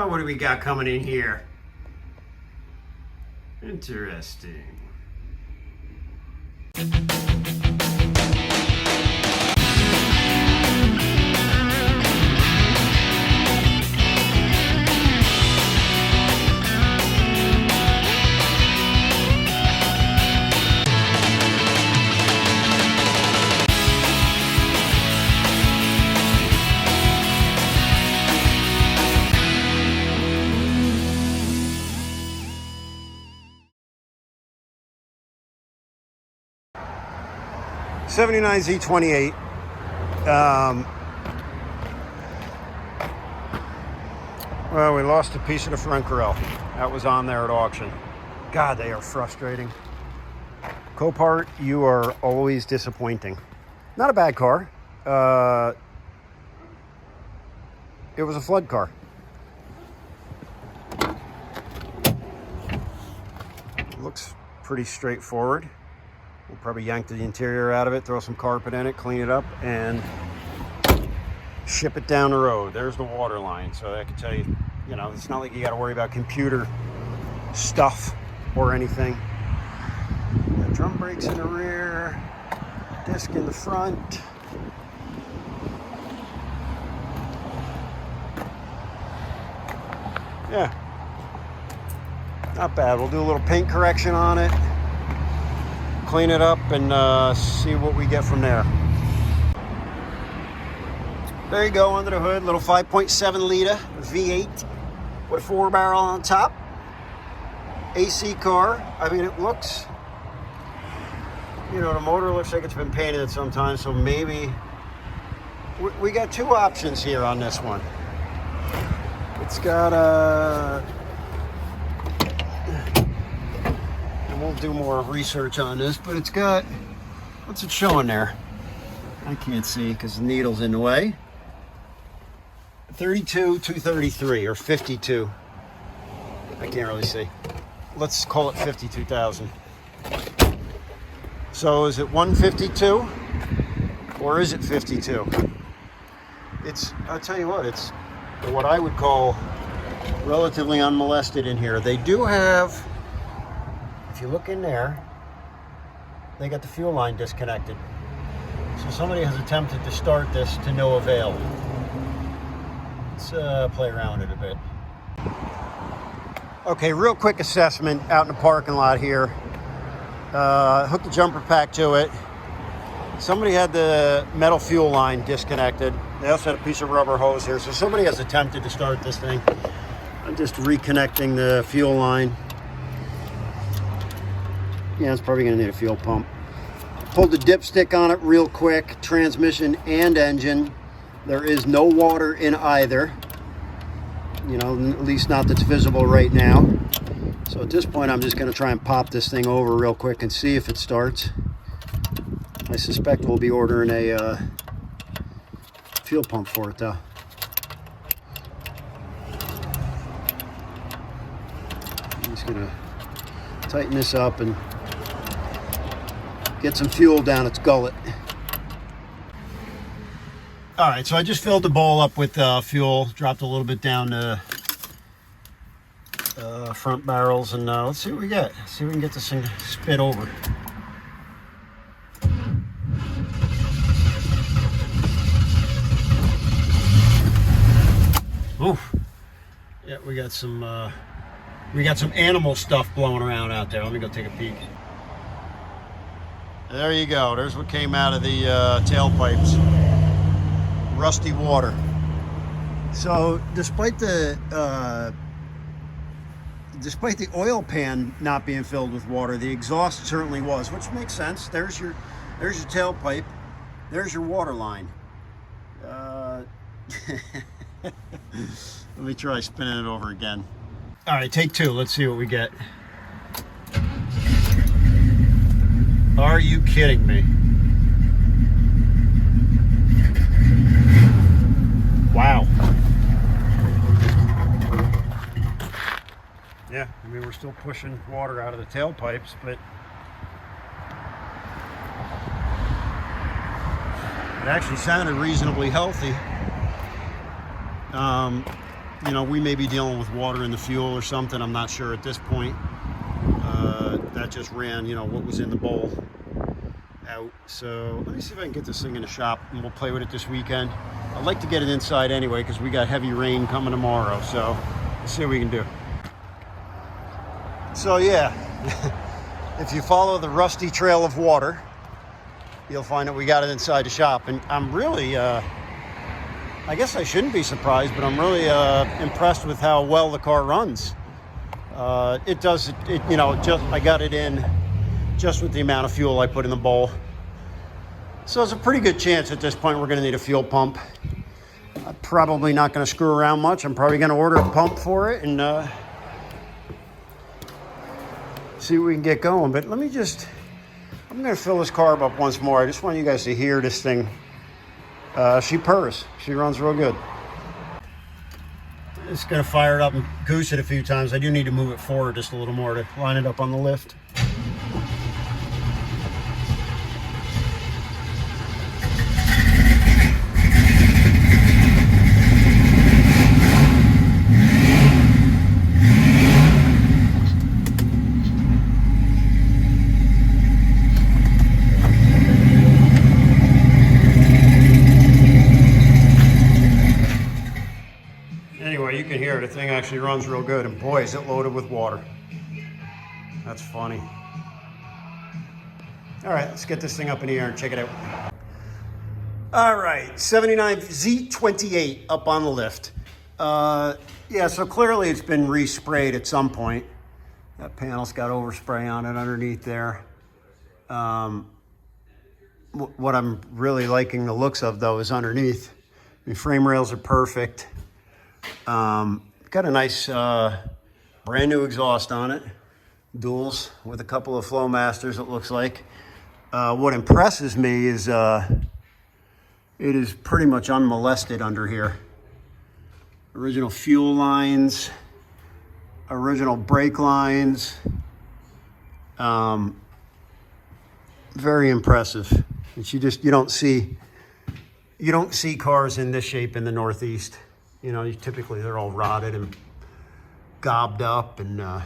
What do we got coming in here? Interesting. '79 Z28. Well, we lost a piece of the front grille. That was on there at auction. God, they are frustrating. Copart, you are always disappointing. Not a bad car. It was a flood car. Looks pretty straightforward. We'll probably yank the interior out of it, throw some carpet in it, clean it up, and ship it down the road. There's the water line. So I can tell you, you know, it's not like you got to worry about computer stuff or anything. Got drum brakes in the rear, disc in the front. Yeah, not bad. We'll do a little paint correction on it, clean it up, and see what we get from there. There you go, under the hood, little 5.7 liter V8 with a 4-barrel on top. AC car. I mean, it looks, you know, the motor looks like it's been painted at some time, so maybe we got two options here on this one. It's got a, and we'll do more research on this, but it's got, what's it showing there? I can't see because the needle's in the way. 32,233 or 52. I can't really see. Let's call it 52,000. So is it 152 or is it 52? It's, I'll tell you what, it's what I would call relatively unmolested in here. They do have, if you look in there, they got the fuel line disconnected. So somebody has attempted to start this to no avail. Let's play around with it a bit. Okay, real quick assessment out in the parking lot here. Hooked the jumper pack to it. Somebody had the metal fuel line disconnected. They also had a piece of rubber hose here. So somebody has attempted to start this thing. I'm just reconnecting the fuel line. Yeah, it's probably gonna need a fuel pump. Pulled the dipstick on it real quick, transmission and engine. There is no water in either. You know, at least not that's visible right now. So at this point, I'm just gonna try and pop this thing over real quick and see if it starts. I suspect we'll be ordering a fuel pump for it though. I'm just gonna tighten this up and get some fuel down its gullet. All right, so I just filled the bowl up with fuel, dropped a little bit down the front barrels, and let's see what we get. See if we can get this thing to spit over. Oof. Yeah, we got some animal stuff blowing around out there. Let me go take a peek. There you go. There's what came out of the tailpipes. Rusty water. So despite the oil pan not being filled with water, the exhaust certainly was, which makes sense. There's your tailpipe. There's your water line. Let me try spinning it over again. All right, take two. Let's see what we get. Are you kidding me? Wow. Yeah, I mean, we're still pushing water out of the tailpipes, but It actually sounded reasonably healthy. You know, we may be dealing with water in the fuel or something. I'm not sure at this point. That just ran, you know, what was in the bowl out. So let me see if I can get this thing in the shop and we'll play with it this weekend. I'd like to get it inside anyway because we got heavy rain coming tomorrow. So let's see what we can do. So yeah, if you follow the rusty trail of water, you'll find that we got it inside the shop. And I'm really, I guess I shouldn't be surprised, but I'm really impressed with how well the car runs. It does, you know, I got it in just with the amount of fuel I put in the bowl. So it's a pretty good chance at this point we're going to need a fuel pump. I'm probably not going to screw around much. I'm probably going to order a pump for it and see what we can get going. But let me just, I'm going to fill this carb up once more. I just want you guys to hear this thing. She purrs. She runs real good. Just going to fire it up and goose it a few times. I do need to move it forward just a little more to line it up on the lift. Anyway, you can hear the thing actually runs real good, and boy, is it loaded with water. That's funny. All right, let's get this thing up in the air and check it out. All right, 79 Z28 up on the lift. Yeah, so clearly it's been resprayed at some point. That panel's got overspray on it underneath there. What I'm really liking the looks of, though, is underneath. The frame rails are perfect. Got a nice brand new exhaust on it, duals with a couple of Flowmasters, it looks like. What impresses me is it is pretty much unmolested under here. Original fuel lines, original brake lines. Very impressive. And you don't see cars in this shape in the Northeast. You know, typically they're all rotted and gobbed up, and yeah,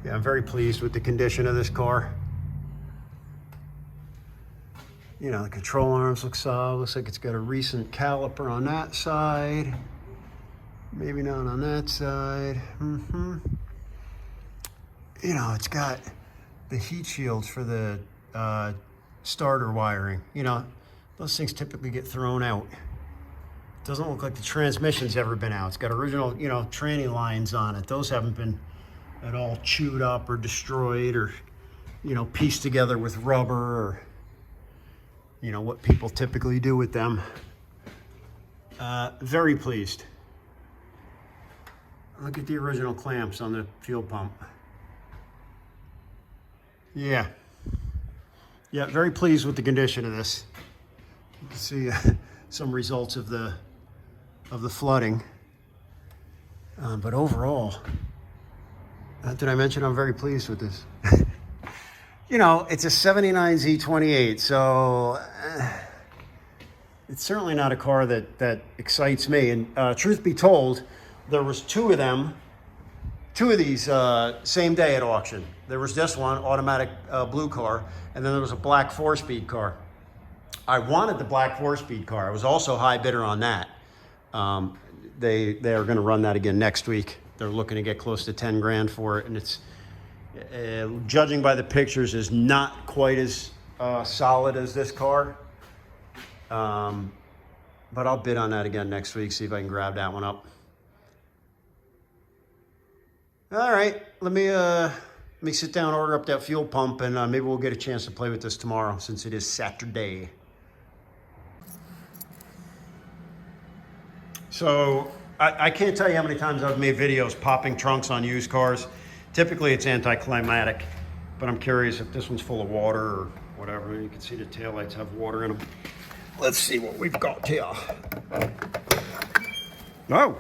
I'm very pleased with the condition of this car. You know, the control arms look solid. Looks like it's got a recent caliper on that side. Maybe not on that side. You know, it's got the heat shields for the starter wiring. You know, those things typically get thrown out. Doesn't look like the transmission's ever been out. It's got original, you know, tranny lines on it. Those haven't been at all chewed up or destroyed or, you know, pieced together with rubber or, you know, what people typically do with them. Very pleased. Look at the original clamps on the fuel pump. Yeah. Yeah, very pleased with the condition of this. You can see some results of the flooding, but overall, did I mention I'm very pleased with this? You know, it's a 79 Z28, so it's certainly not a car that excites me. And truth be told, there was two of these same day at auction. There was this one, automatic blue car, and then there was a black 4-speed car. I wanted the black 4-speed car. I was also high bidder on that. They are going to run that again next week. They're looking to get close to 10 grand for it, and it's judging by the pictures is not quite as solid as this car. But I'll bid on that again next week, see if I can grab that one up. All right, let me sit down, order up that fuel pump, and maybe we'll get a chance to play with this tomorrow since it is Saturday. So I can't tell you how many times I've made videos popping trunks on used cars. Typically it's anticlimactic, but I'm curious if this one's full of water or whatever. You can see the taillights have water in them. Let's see what we've got here. Oh,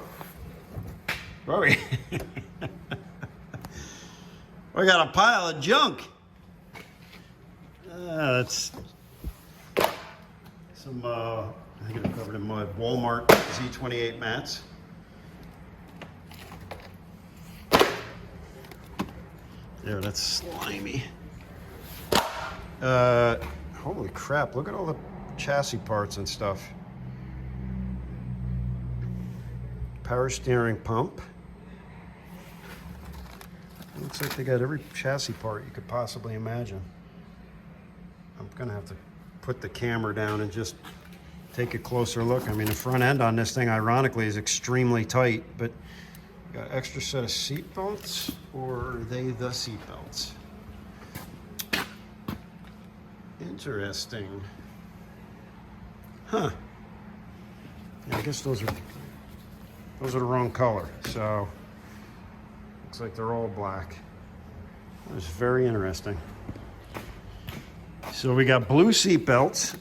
sorry. We got a pile of junk. That's some, I think it's covered in mud, Walmart Z28 mats. There, that's slimy. Holy crap, look at all the chassis parts and stuff. Power steering pump. Looks like they got every chassis part you could possibly imagine. I'm gonna have to put the camera down and just take a closer look. I mean, the front end on this thing, ironically, is extremely tight, but got extra set of seat belts, or are they the seat belts? Interesting. Huh. Yeah, I guess those are the wrong color, so looks like they're all black. That's very interesting. So we got blue seat belts,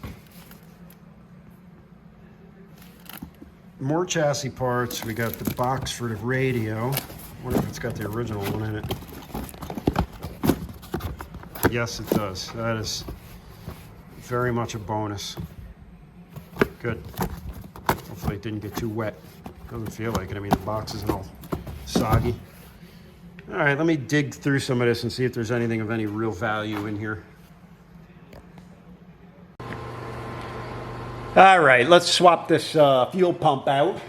more chassis parts. We got the box for the radio. I wonder if it's got the original one in it. Yes, it does. That is very much a bonus. Good. Hopefully it didn't get too wet. Doesn't feel like it. I mean, the box isn't all soggy. All right, let me dig through some of this and see if there's anything of any real value in here. All right, let's swap this fuel pump out.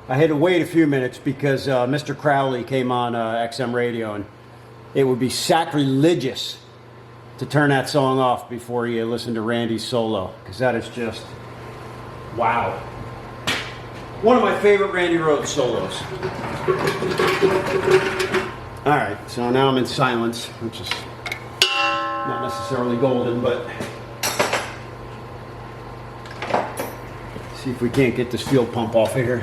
I had to wait a few minutes because Mr. Crowley came on XM radio, and it would be sacrilegious to turn that song off before you listen to Randy's solo, because that is just, wow. One of my favorite Randy Rhoads solos. All right, so now I'm in silence, which is not necessarily golden, but see if we can't get this fuel pump off of here.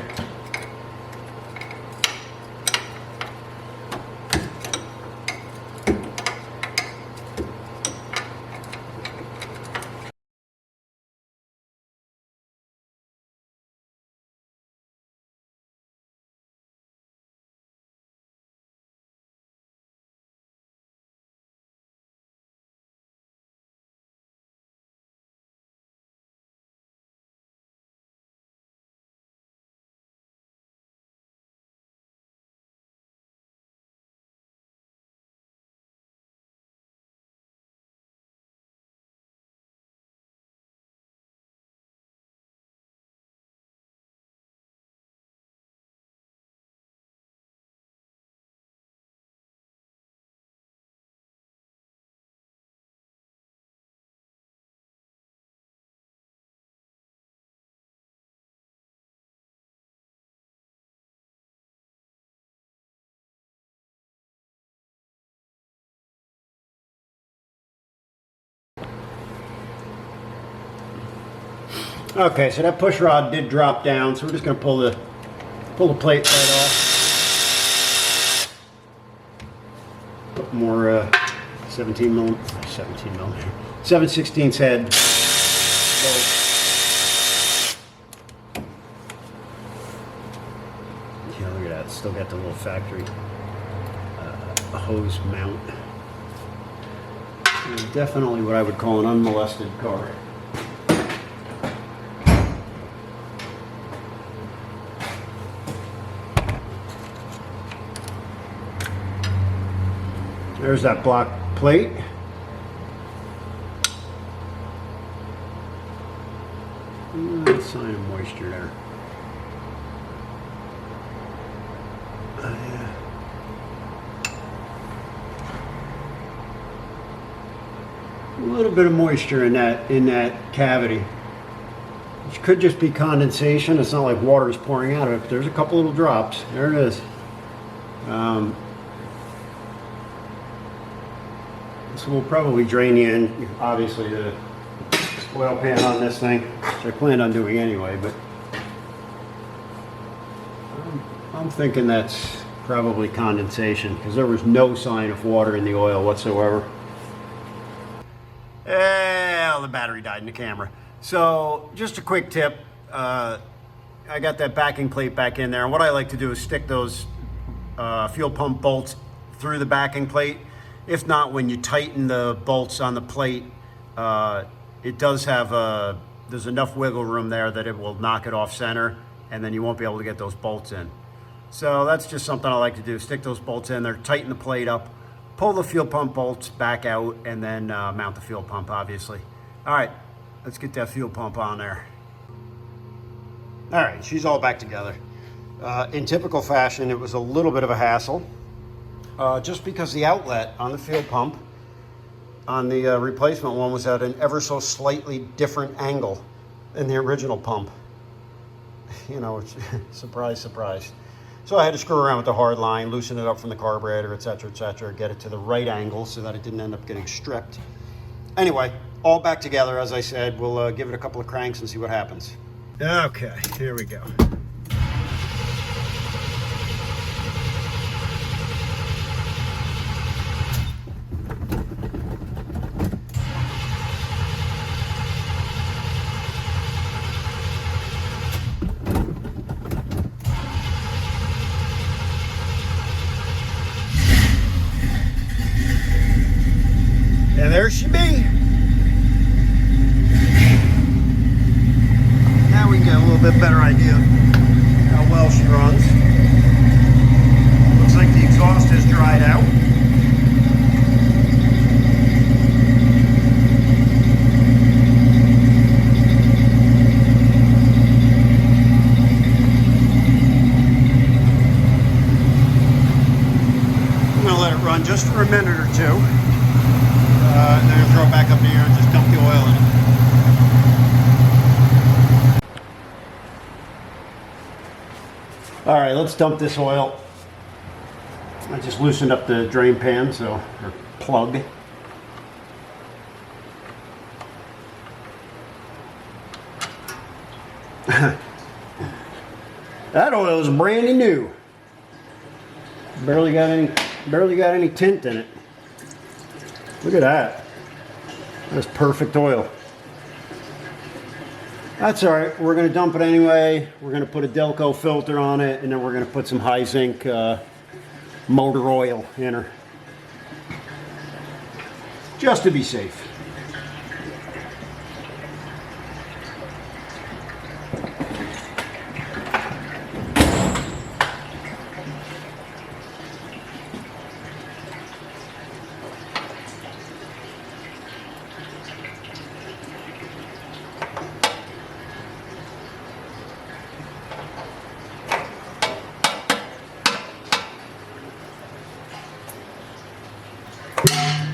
Okay, so that push rod did drop down, so we're just going to pull the plate right off. Put more 7/16 head. Yeah, look at that. It's still got the little factory hose mount. Definitely what I would call an unmolested car. There's that block plate. Sign of moisture there. Yeah. A little bit of moisture in that cavity, which could just be condensation. It's not like water is pouring out of it, but there's a couple little drops. There it is. So we'll probably drain in, obviously, the oil pan on this thing, which I planned on doing anyway, but I'm thinking that's probably condensation, because there was no sign of water in the oil whatsoever. Well, the battery died in the camera. So just a quick tip, I got that backing plate back in there, and what I like to do is stick those fuel pump bolts through the backing plate. If not, when you tighten the bolts on the plate, it does have there's enough wiggle room there that it will knock it off center, and then you won't be able to get those bolts in. So that's just something I like to do. Stick those bolts in there, tighten the plate up, pull the fuel pump bolts back out, and then mount the fuel pump, obviously. All right, let's get that fuel pump on there. All right, she's all back together. In typical fashion, it was a little bit of a hassle, just because the outlet on the fuel pump on the replacement one was at an ever so slightly different angle than the original pump. You know, surprise, surprise. So I had to screw around with the hard line, loosen it up from the carburetor, etc., get it to the right angle so that it didn't end up getting stripped. Anyway, all back together, as I said. We'll give it a couple of cranks and see what happens. Okay, here we go. And there she be. Now we can get a little bit better idea of how well she runs. Looks like the exhaust has dried out. I'm going to let it run just for a minute or two. And then throw it back up in here and just dump the oil in it. All right, let's dump this oil. I just loosened up the drain pan, or plug. That oil is brand new. Barely got any tint in it. Look at that. That's perfect oil. That's all right. We're going to dump it anyway. We're going to put a Delco filter on it, and then we're going to put some high zinc motor oil in her, just to be safe.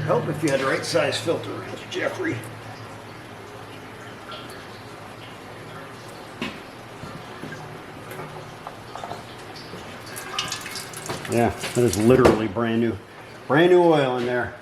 Help if you had the right size filter, Jeffrey. Yeah, that is literally brand new oil in there.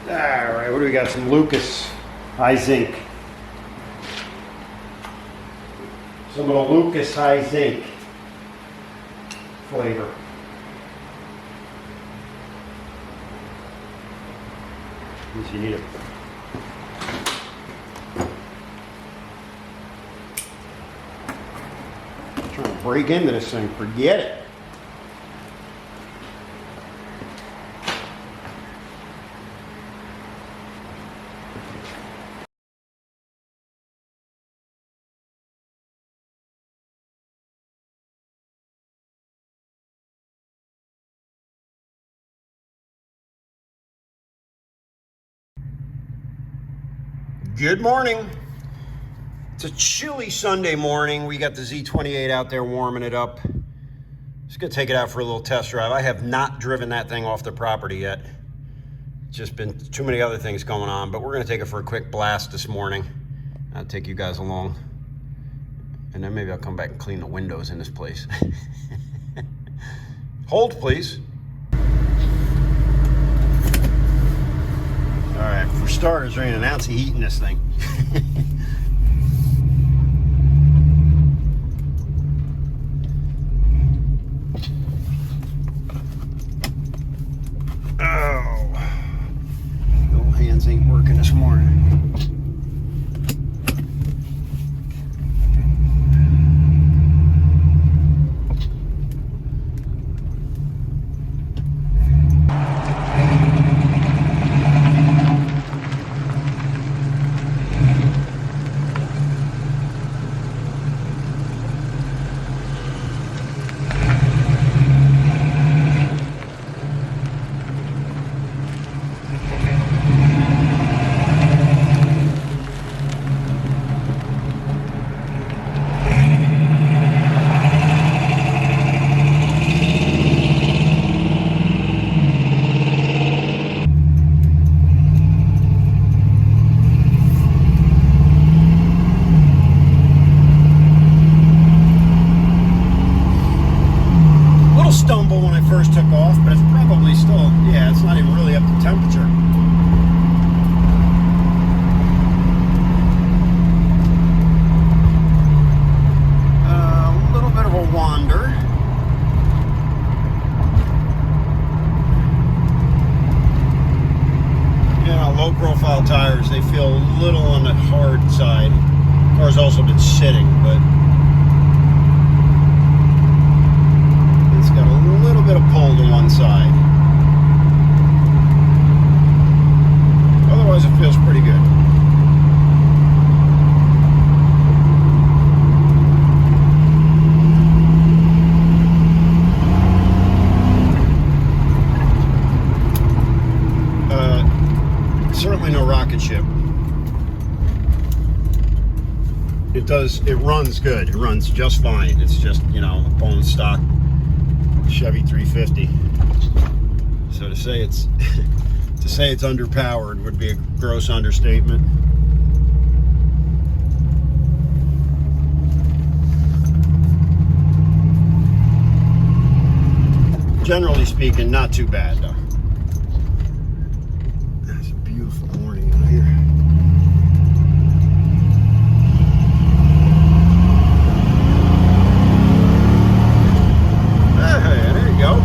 Alright, what do we got? Some Lucas High Zinc. Some of the Lucas High Zinc flavor. At you need it. Trying to break into this thing, forget it. Good morning. It's a chilly Sunday morning. We got the Z28 out there warming it up. Just gonna take it out for a little test drive. I have not driven that thing off the property yet. It's just been too many other things going on, but we're gonna take it for a quick blast this morning. I'll take you guys along. And then maybe I'll come back and clean the windows in this place. Hold, please. All right, for starters, there ain't an ounce of heat in this thing. Oh, the old hands ain't working this morning. Stumble when I first took off, but it's probably still, yeah, it's not even really up to temperature. A little bit of a wander. Yeah, low profile tires, they feel a little on the hard side. The car's also been sitting, but got a little bit of pull to one side. Otherwise, it feels pretty good. Certainly no rocket ship. It runs good. It runs just fine. It's just, you know, a bone stock Chevy 350. So to say it's underpowered would be a gross understatement. Generally speaking, not too bad though. It's a beautiful morning out here.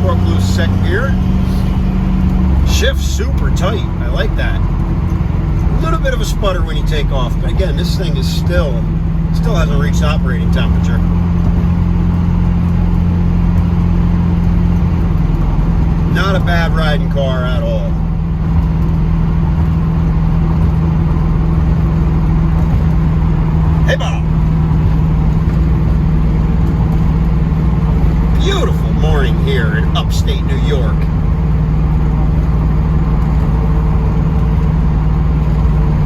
Broke loose second gear. Shift super tight. I like that. A little bit of a sputter when you take off, but again, this thing is still hasn't reached operating temperature. Not a bad riding car at all. Hey, Bob. Beautiful morning here in upstate New York.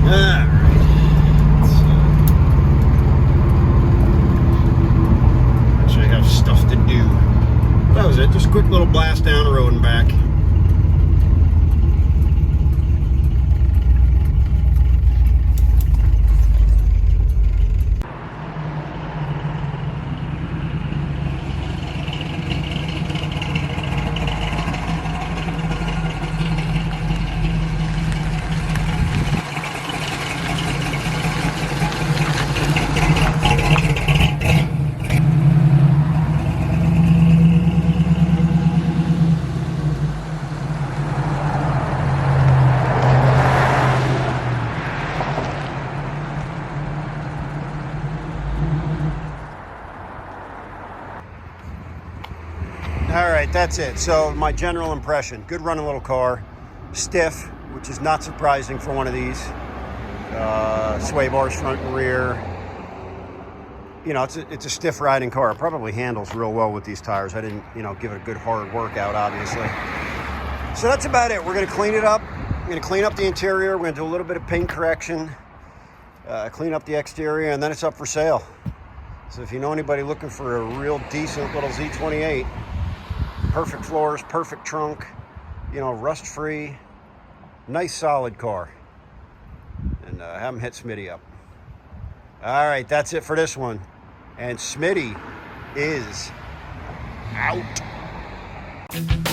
Alright. Actually, I have stuff to do. That was it. Just a quick little blast down the road and back. All right, that's it. So my general impression, good running little car, stiff, which is not surprising for one of these. Sway bars front and rear. You know, it's a stiff riding car. It probably handles real well with these tires. I didn't, you know, give it a good hard workout, obviously. So that's about it. We're gonna clean it up. We're gonna clean up the interior. We're gonna do a little bit of paint correction, clean up the exterior, and then it's up for sale. So if you know anybody looking for a real decent little Z28, perfect floors, perfect trunk, you know, rust-free, nice solid car. And have them hit Smitty up. All right, that's it for this one. And Smitty is out. it.